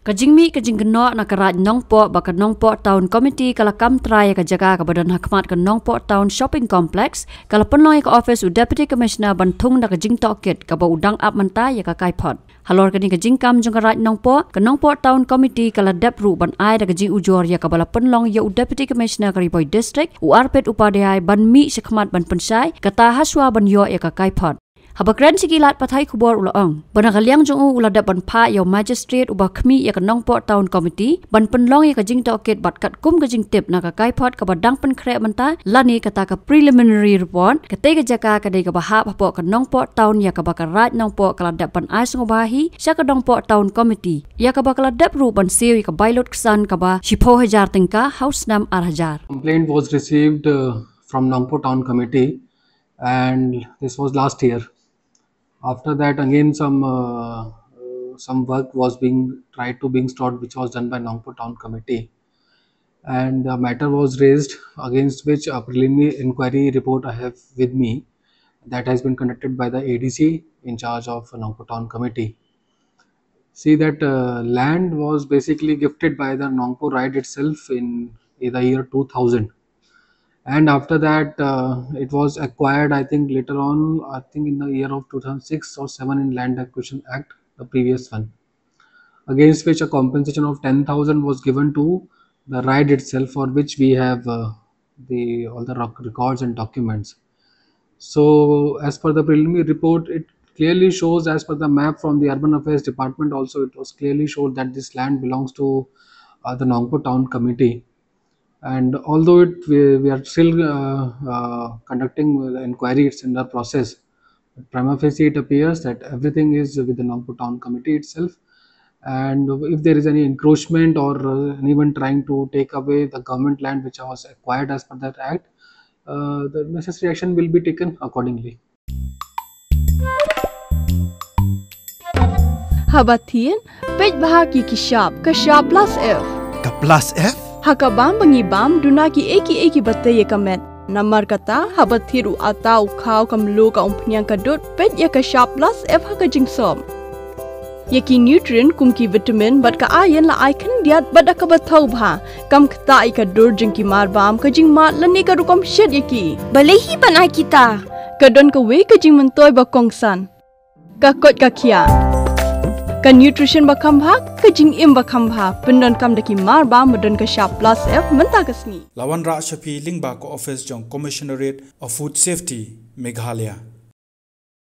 Kajingmi kajinggenok nak keraj Nongpoh baka Nongpoh Town Committee kala kamtrai ka Jaka ka badan hakmat ka Nongpoh Town Shopping Complex kala penloi ka office u Deputy Commissioner bantung na kajing Tohkit ka ba udang ap mentai ya ka Kaiphod. Halor kani kajing kam jong keraj Nongpoh ka Nongpoh Town Committee kala depru ban ai da kajing ujor ya ka bala penlong ya u Deputy Commissioner Kyrwoh District u arpet upadai ban mi sekmat ban pensai kata haswa ban yo ya ka Kaiphod. Habakran sikilat pathai kubor ulaong. Banakaliang jong ula dapat pa yaw magistrate ubah kmi ya ka Nongpoh Town Committee ban penlong ya kajing Tohkit bat kat kum kajing tip na ka Kaiphod ka badang penkre menta lani kata ka preliminary report kate ka Jaka ka dei ka bahap hapo ka Nongpoh Town ya ka bakaraj Nongpoh kala dapat ais ngobahi sya ka Nongpoh Town Committee ya ka bakala dap ru ban siu ka bailot ksan ka ba 10,000 tingka house nam 8,000. Complaint was received from Nongpoh Town Committee and this was last year. After that, again some work was being started, which was done by Nongpoh Town Committee, and the matter was raised against which a preliminary inquiry report I have with me that has been conducted by the ADC in charge of Nongpoh Town Committee. See that land was basically gifted by the Nongpoh Ride itself in the year 2000. And after that, it was acquired, I think later on, I think in the year of 2006 or 7 in Land Acquisition Act, the previous one, against which a compensation of 10,000 was given to the ride itself, for which we have all the records and documents. So, as per the preliminary report, it clearly shows, as per the map from the Urban Affairs Department, also it was clearly showed that this land belongs to the Nongpoh Town Committee. And although we are still conducting the inquiry, it's in the process. But prima facie, it appears that everything is with the Nongpoh Town Committee itself. And if there is any encroachment or anyone trying to take away the government land which was acquired as per that act, the necessary action will be taken accordingly. Habatin, page bahagi kishab, kashab plus F. Ka plus F? Hakabam bangibam dunaki eki batay kamet. Namar kata habathiru atau khau kamlu ka umpnyang kadut pet ya ka sharp plus F hakajing som. Yaki nutrient kumki vitamin bat ka ayan la icon diat bat ka bathau bha kam kta I ka dur jingki marbam kajing mat lani ka rukom shed yaki. Balehi banai kita. Kadon ka we kajing mentoy ba kongsan. Ka kot ka kia. Ka nutrition bakam bha kajing im bakam bha pendon kam daki marba medon ka sharp plus F menta kasni Lawan Ra Shafi Lingba ko office jong Commissionerate of Food Safety Meghalaya.